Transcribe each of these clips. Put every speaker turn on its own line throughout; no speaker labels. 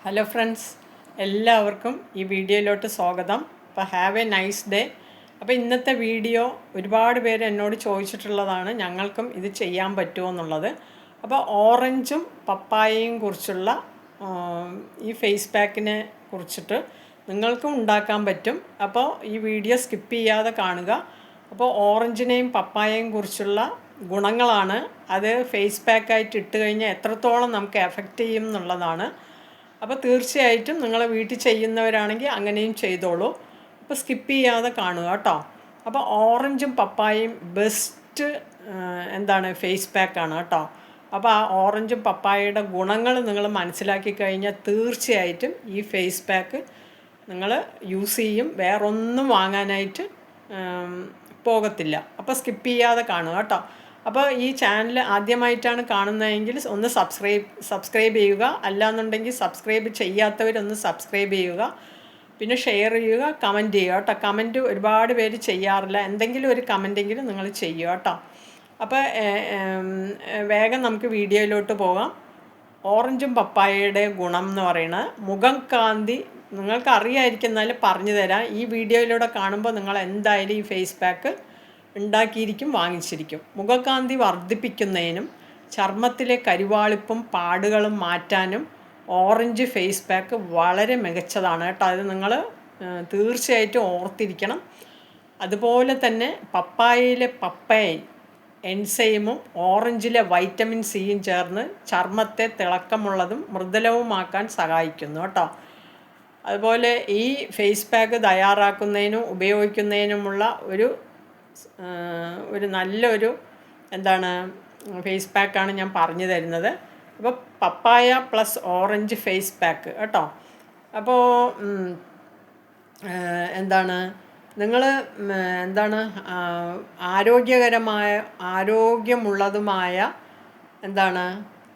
Hello friends, എല്ലാവർക്കും ഈ വീഡിയോയിലോട്ട് സ്വാഗതം. അപ്പോൾ ഹാവ് എ നൈസ് ഡേ. അപ്പോൾ ഇന്നത്തെ വീഡിയോ ഒരുപാട് പേര് എന്നോട് ചോദിച്ചിട്ടുള്ളതാണ്, ഞങ്ങൾക്കും ഇത് ചെയ്യാൻ പറ്റുമോ എന്നുള്ളത്. അപ്പോൾ ഓറഞ്ചും പപ്പായയും കുറിച്ചുള്ള ഈ ഫേസ് പാക്കിനെ കുറിച്ചിട്ട് നിങ്ങൾക്കും ഉണ്ടാക്കാൻ പറ്റും. അപ്പോൾ ഈ വീഡിയോ സ്കിപ്പ് ചെയ്യാതെ കാണുക. അപ്പോൾ ഓറഞ്ചിനെയും പപ്പായയും കുറിച്ചുള്ള ഗുണങ്ങളാണ്, അത് ഫേസ് പാക്കായിട്ട് ഇട്ട് കഴിഞ്ഞാൽ എത്രത്തോളം നമുക്ക് എഫക്റ്റ് ചെയ്യും എന്നുള്ളതാണ്. അപ്പോൾ തീർച്ചയായിട്ടും നിങ്ങൾ വീട്ടിൽ ചെയ്യുന്നവരാണെങ്കിൽ അങ്ങനെയും ചെയ്തോളൂ. അപ്പോൾ സ്കിപ്പ് ചെയ്യാതെ കാണുക കേട്ടോ. അപ്പോൾ ഓറഞ്ചും പപ്പായയും ബെസ്റ്റ് ഫേസ് പാക്കാണ് കേട്ടോ. അപ്പോൾ ആ ഓറഞ്ചും പപ്പായയുടെ ഗുണങ്ങൾ നിങ്ങൾ മനസ്സിലാക്കി കഴിഞ്ഞാൽ തീർച്ചയായിട്ടും ഈ ഫേസ് പാക്ക് നിങ്ങൾ യൂസ് ചെയ്യും, വേറൊന്നും വാങ്ങാനായിട്ട് പോകത്തില്ല. അപ്പോൾ സ്കിപ്പ് ചെയ്യാതെ കാണുക കേട്ടോ. അപ്പോൾ ഈ ചാനൽ ആദ്യമായിട്ടാണ് കാണുന്നതെങ്കിൽ ഒന്ന് സബ്സ്ക്രൈബ് ചെയ്യുക. അല്ലാന്നുണ്ടെങ്കിൽ സബ്സ്ക്രൈബ് ചെയ്യാത്തവരൊന്ന് സബ്സ്ക്രൈബ് ചെയ്യുക. പിന്നെ ഷെയർ ചെയ്യുക, കമൻറ്റ് ചെയ്യുക കേട്ടോ. കമൻറ്റ് ഒരുപാട് പേര് ചെയ്യാറില്ല, എന്തെങ്കിലും ഒരു കമൻറ്റെങ്കിലും നിങ്ങൾ ചെയ്യുക കേട്ടോ. അപ്പോൾ വേഗം നമുക്ക് വീഡിയോയിലോട്ട് പോകാം. ഓറഞ്ചും പപ്പായയുടെ ഗുണം എന്ന് പറയുന്നത് മുഖം കാന്തി. നിങ്ങൾക്ക് അറിയാമായിരിക്കും, എന്നാലും പറഞ്ഞു തരാം. ഈ വീഡിയോയിലൂടെ കാണുമ്പോൾ നിങ്ങൾ എന്തായാലും ഈ ഫേസ് പാക്ക് ഉണ്ടാക്കിയിരിക്കും, വാങ്ങിച്ചിരിക്കും. മുഖകാന്തി വർദ്ധിപ്പിക്കുന്നതിനും ചർമ്മത്തിലെ കരിവാളിപ്പും പാടുകളും മാറ്റാനും ഓറഞ്ച് ഫേസ് പാക്ക് വളരെ മികച്ചതാണ് കേട്ടോ. അത് നിങ്ങൾ തീർച്ചയായിട്ടും ഓർത്തിരിക്കണം. അതുപോലെ തന്നെ പപ്പായയിലെ പപ്പൈൻ എൻസൈമും ഓറഞ്ചിലെ വൈറ്റമിൻ സിയും ചേർന്ന് ചർമ്മത്തെ തിളക്കമുള്ളതും മൃദുലവുമാക്കാൻ സഹായിക്കുന്നു കേട്ടോ. അതുപോലെ ഈ ഫേസ് പാക്ക് തയ്യാറാക്കുന്നതിനും ഉപയോഗിക്കുന്നതിനുമുള്ള ഒരു നല്ലൊരു ഫേസ് പാക്കാണ് ഞാൻ പറഞ്ഞു തരുന്നത്. അപ്പോൾ പപ്പായ പ്ലസ് ഓറഞ്ച് ഫേസ് പാക്ക് കേട്ടോ. അപ്പോൾ നിങ്ങൾ ആരോഗ്യമുള്ളതുമായ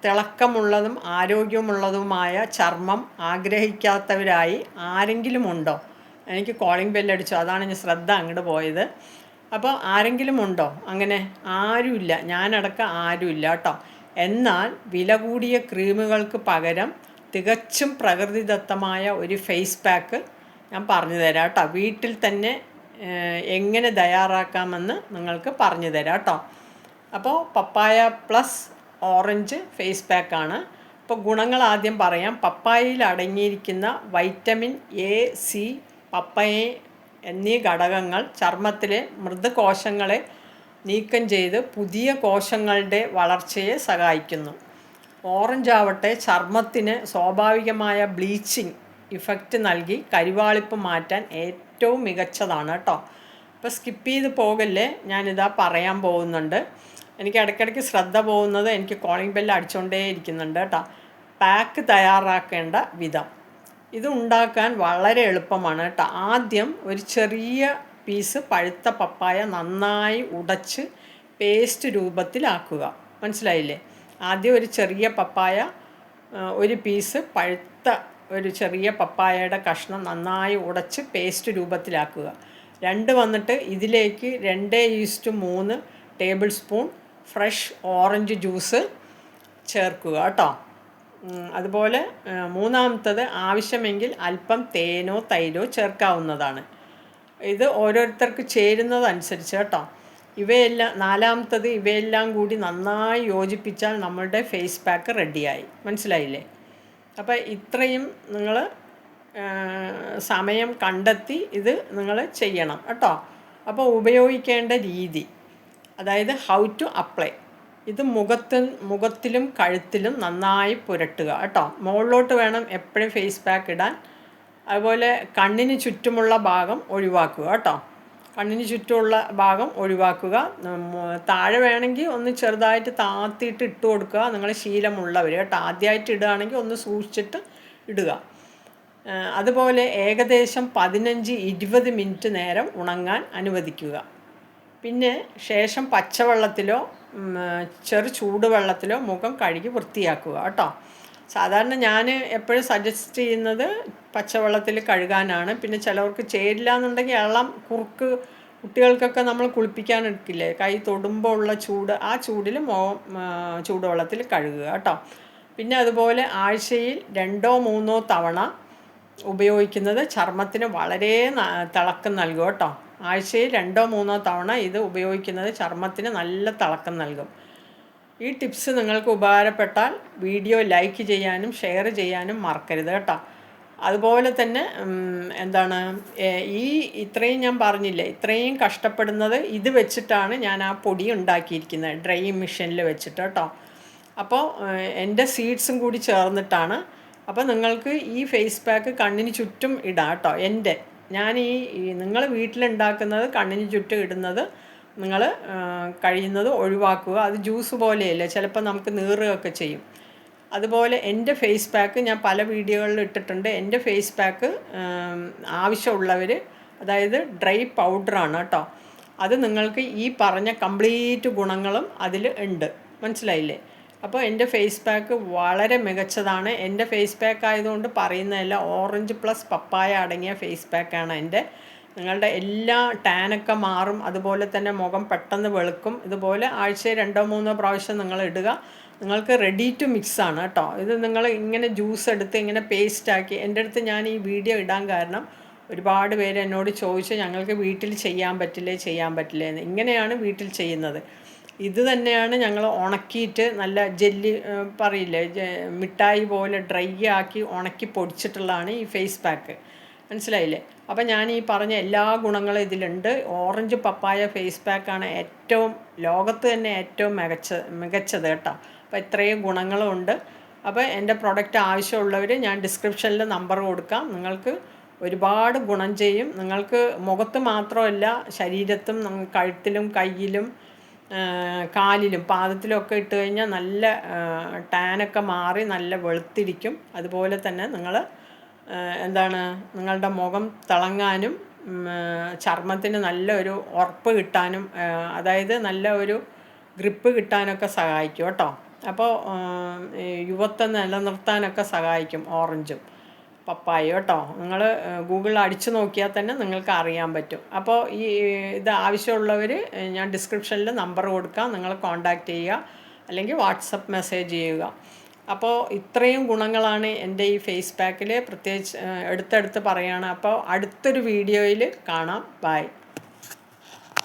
തിളക്കമുള്ളതും ആരോഗ്യമുള്ളതുമായ ചർമ്മം ആഗ്രഹിക്കാത്തവരായി ആരെങ്കിലും ഉണ്ടോ? എനിക്ക് കോളിംഗ് ബെല്ലടിച്ചു, അതാണ് ഞാൻ ശ്രദ്ധ അങ്ങോട്ട് പോയത്. അപ്പോൾ ആരെങ്കിലും ഉണ്ടോ? അങ്ങനെ ആരുമില്ല, ഞാനടക്കം ആരുമില്ല കേട്ടോ. എന്നാൽ വില കൂടിയ ക്രീമുകൾക്ക് പകരം തികച്ചും പ്രകൃതിദത്തമായ ഒരു ഫേസ് പാക്ക് ഞാൻ പറഞ്ഞു തരാം കേട്ടോ. വീട്ടിൽ തന്നെ എങ്ങനെ തയ്യാറാക്കാമെന്ന് നിങ്ങൾക്ക് പറഞ്ഞു തരാം കേട്ടോ. അപ്പോൾ പപ്പായ പ്ലസ് ഓറഞ്ച് ഫേസ് പാക്കാണ്. അപ്പോൾ ഗുണങ്ങൾ ആദ്യം പറയാം. പപ്പായയിൽ അടങ്ങിയിരിക്കുന്ന വൈറ്റമിൻ എ, സി, പപ്പായ എന്നീ ഘടകങ്ങൾ ചർമ്മത്തിലെ മൃദുകോശങ്ങളെ നീക്കം ചെയ്ത് പുതിയ കോശങ്ങളുടെ വളർച്ചയെ സഹായിക്കുന്നു. ഓറഞ്ച് ആവട്ടെ ചർമ്മത്തിന് സ്വാഭാവികമായ ബ്ലീച്ചിങ് ഇഫക്റ്റ് നൽകി കരിവാളിപ്പ് മാറ്റാൻ ഏറ്റവും മികച്ചതാണ് കേട്ടോ. അപ്പോൾ സ്കിപ്പ് ചെയ്ത് പോകല്ലേ, ഞാനിതാ പറയാൻ പോകുന്നുണ്ട്. എനിക്ക് ഇടയ്ക്കിടയ്ക്ക് ശ്രദ്ധ പോകുന്നത്, എനിക്ക് കോളിംഗ് ബെല്ല് അടിച്ചുകൊണ്ടേ ഇരിക്കുന്നുണ്ട് കേട്ടോ. പാക്ക് തയ്യാറാക്കേണ്ട വിധം ഇത് ഉണ്ടാക്കാൻ വളരെ എളുപ്പമാണ് കേട്ടോ. ആദ്യം ഒരു ചെറിയ പീസ് പഴുത്ത പപ്പായ നന്നായി ഉടച്ച് പേസ്റ്റ് രൂപത്തിലാക്കുക. മനസ്സിലായില്ലേ? ആദ്യം ഒരു ചെറിയ പപ്പായ, ഒരു പീസ് പഴുത്ത ഒരു ചെറിയ പപ്പായയുടെ കഷ്ണം നന്നായി ഉടച്ച് പേസ്റ്റ് രൂപത്തിലാക്കുക. ഇതിലേക്ക് 2:3 table spoon fresh orange juice ചേർക്കുക കേട്ടോ. അതുപോലെ മൂന്നാമത്തത് ആവശ്യമെങ്കിൽ അല്പം തേനോ തൈരോ ചേർക്കാവുന്നതാണ്. ഇത് ഓരോരുത്തർക്ക് ചേരുന്നതനുസരിച്ച് കേട്ടോ. നാലാമത്തത് ഇവയെല്ലാം കൂടി നന്നായി യോജിപ്പിച്ചാൽ നമ്മളുടെ ഫേസ് പാക്ക് റെഡിയായി. മനസ്സിലായില്ലേ? അപ്പോൾ ഇത്രയും നിങ്ങൾ സമയം കണ്ടെത്തി ഇത് നിങ്ങൾ ചെയ്യണം കേട്ടോ. അപ്പോൾ ഉപയോഗിക്കേണ്ട രീതി, അതായത് ഹൗ ടു അപ്ലൈ. ഇത് മുഖത്തിലും കഴുത്തിലും നന്നായി പുരട്ടുക കേട്ടോ. മുകളിലോട്ട് വേണം എപ്പോഴും ഫേസ് പാക്ക് ഇടാൻ. അതുപോലെ കണ്ണിന് ചുറ്റുമുള്ള ഭാഗം ഒഴിവാക്കുക കേട്ടോ. കണ്ണിന് ചുറ്റുമുള്ള ഭാഗം ഒഴിവാക്കുക. താഴെ വേണമെങ്കിൽ ഒന്ന് ചെറുതായിട്ട് താത്തിയിട്ട് ഇട്ട് കൊടുക്കുക, നിങ്ങൾ ശീലമുള്ളവർ കേട്ടോ. ആദ്യമായിട്ട് ഇടുകയാണെങ്കിൽ ഒന്ന് സൂക്ഷിച്ചിട്ട് ഇടുക. അതുപോലെ ഏകദേശം 15-20 മിനിറ്റ് നേരം ഉണങ്ങാൻ അനുവദിക്കുക. പിന്നെ ശേഷം പച്ചവെള്ളത്തിലോ ചെറു ചൂടുവെള്ളത്തിലോ മുഖം കഴുകി വൃത്തിയാക്കുക കേട്ടോ. സാധാരണ ഞാൻ എപ്പോഴും സജസ്റ്റ് ചെയ്യുന്നത് പച്ചവെള്ളത്തിൽ കഴുകാനാണ്. പിന്നെ ചിലവർക്ക് ചേരില്ല എന്നുണ്ടെങ്കിൽ കുറുക്ക് കുട്ടികൾക്കൊക്കെ നമ്മൾ കുളിപ്പിക്കാൻ എടുക്കില്ലേ, കൈ തൊടുമ്പോൾ ഉള്ള ചൂട്, ആ ചൂടിൽ ചൂടുവെള്ളത്തിൽ കഴുകുക കേട്ടോ. പിന്നെ അതുപോലെ ആഴ്ചയിൽ 2-3 തവണ ഉപയോഗിക്കുന്നത് ചർമ്മത്തിന് വളരെ തിളക്കം നൽകും കേട്ടോ. ആഴ്ചയിൽ 2-3 തവണ ഇത് ഉപയോഗിക്കുന്നത് ചർമ്മത്തിന് നല്ല തിളക്കം നൽകും. ഈ ടിപ്സ് നിങ്ങൾക്ക് ഉപകാരപ്പെട്ടാൽ വീഡിയോ ലൈക്ക് ചെയ്യാനും ഷെയർ ചെയ്യാനും മറക്കരുത് കേട്ടോ. അതുപോലെ തന്നെ എന്താണ് ഇത്രയും ഞാൻ പറഞ്ഞില്ലേ, ഇത്രയും കഷ്ടപ്പെടുന്നത് ഇത് വെച്ചിട്ടാണ് ഞാൻ ആ പൊടി ഉണ്ടാക്കിയിരിക്കുന്നത്, ഡ്രൈ മെഷീനിൽ വെച്ചിട്ട് കേട്ടോ. അപ്പോൾ എൻ്റെ സീഡ്സും കൂടി ചേർന്നിട്ടാണ്. അപ്പോൾ നിങ്ങൾക്ക് ഈ ഫേസ് പാക്ക് കണ്ണിന് ചുറ്റും ഇടാം കേട്ടോ. ഞാൻ നിങ്ങൾ വീട്ടിലുണ്ടാക്കുന്നത് കണ്ണിന് ചുറ്റും ഇടുന്നത് നിങ്ങൾ കഴിയുന്നത് ഒഴിവാക്കുക. അത് ജ്യൂസ് പോലെയല്ല, ചിലപ്പോൾ നമുക്ക് നീറുകയൊക്കെ ചെയ്യും. അതുപോലെ എൻ്റെ ഫേസ് പാക്ക് ഞാൻ പല വീഡിയോകളിൽ ഇട്ടിട്ടുണ്ട്. എൻ്റെ ഫേസ് പാക്ക് ആവശ്യമുള്ളവർ, അതായത് ഡ്രൈ പൗഡറാണ് കേട്ടോ. അത് നിങ്ങൾക്ക് ഈ പറഞ്ഞ കംപ്ലീറ്റ് ഗുണങ്ങളും അതിൽ ഉണ്ട്, മനസ്സിലായില്ലേ? അപ്പോൾ എൻ്റെ ഫേസ് പാക്ക് വളരെ മികച്ചതാണ്. എൻ്റെ ഫേസ് പാക്ക് ആയതുകൊണ്ട് പറയുന്നതല്ല, ഓറഞ്ച് പ്ലസ് പപ്പായ അടങ്ങിയ ഫേസ് പാക്കാണ് എൻ്റെ. നിങ്ങളുടെ എല്ലാ ടാനൊക്കെ മാറും. അതുപോലെ തന്നെ മുഖം പെട്ടെന്ന് വെളുക്കും. ഇതുപോലെ ആഴ്ചയിൽ 2-3 പ്രാവശ്യം നിങ്ങൾ ഇടുക. നിങ്ങൾക്ക് റെഡി ടു മിക്സ് ആണ് കേട്ടോ. ഇത് നിങ്ങൾ ഇങ്ങനെ ജ്യൂസ് എടുത്ത് ഇങ്ങനെ പേസ്റ്റാക്കി, എൻ്റെ അടുത്ത് ഞാൻ ഈ വീഡിയോ ഇടാൻ കാരണം ഒരുപാട് പേര് എന്നോട് ചോദിച്ചു ഞങ്ങൾക്ക് വീട്ടിൽ ചെയ്യാൻ പറ്റില്ലേ എന്ന്. ഇങ്ങനെയാണ് വീട്ടിൽ ചെയ്യുന്നത്. ഇത് തന്നെയാണ് ഞങ്ങൾ ഉണക്കിയിട്ട് നല്ല ജെല്ലി പറയില്ലേ, മിഠായി പോലെ ഡ്രൈ ആക്കി ഉണക്കി പൊടിച്ചിട്ടുള്ളതാണ് ഈ ഫേസ് പാക്ക്, മനസ്സിലായില്ലേ? അപ്പോൾ ഞാൻ ഈ പറഞ്ഞ എല്ലാ ഗുണങ്ങളും ഇതിലുണ്ട്. ഓറഞ്ച് പപ്പായ ഫേസ് പാക്കാണ് ലോകത്ത് തന്നെ ഏറ്റവും മികച്ചത് കേട്ടോ. അപ്പോൾ ഇത്രയും ഗുണങ്ങളും ഉണ്ട്. അപ്പോൾ എൻ്റെ പ്രൊഡക്റ്റ് ആവശ്യമുള്ളവർ ഞാൻ ഡിസ്ക്രിപ്ഷനിൽ നമ്പർ കൊടുക്കാം. നിങ്ങൾക്ക് ഒരുപാട് ഗുണം ചെയ്യും. നിങ്ങൾക്ക് മുഖത്ത് മാത്രമല്ല, ശരീരത്തും കഴുത്തിലും കയ്യിലും കാലിലും പാദത്തിലൊക്കെ ഇട്ട് കഴിഞ്ഞാൽ നല്ല ടാനൊക്കെ മാറി നല്ല വെളുത്തിരിക്കും. അതുപോലെ തന്നെ നിങ്ങളുടെ മുഖം തിളങ്ങാനും ചർമ്മത്തിന് നല്ലൊരു ഉറപ്പ് കിട്ടാനും, അതായത് നല്ല ഒരു ഗ്രിപ്പ് കിട്ടാനൊക്കെ സഹായിക്കും കേട്ടോ. അപ്പോൾ യുവത്വം നിലനിർത്താനൊക്കെ സഹായിക്കും ഓറഞ്ചും പപ്പായ കേട്ടോ. നിങ്ങൾ ഗൂഗിളിൽ അടിച്ചു നോക്കിയാൽ തന്നെ നിങ്ങൾക്ക് അറിയാൻ പറ്റും. അപ്പോൾ ഇത് ആവശ്യമുള്ളവർ ഞാൻ ഡിസ്ക്രിപ്ഷനിൽ നമ്പർ കൊടുക്കാം, നിങ്ങൾ കോൺടാക്റ്റ് ചെയ്യുക, അല്ലെങ്കിൽ വാട്സപ്പ് മെസ്സേജ് ചെയ്യുക. അപ്പോൾ ഇത്രയും ഗുണങ്ങളാണ് എൻ്റെ ഈ ഫേസ് പാക്കിൽ, പ്രത്യേകിച്ച് എടുത്തെടുത്ത് പറയുകയാണ്. അപ്പോൾ അടുത്തൊരു വീഡിയോയിൽ കാണാം. ബൈ.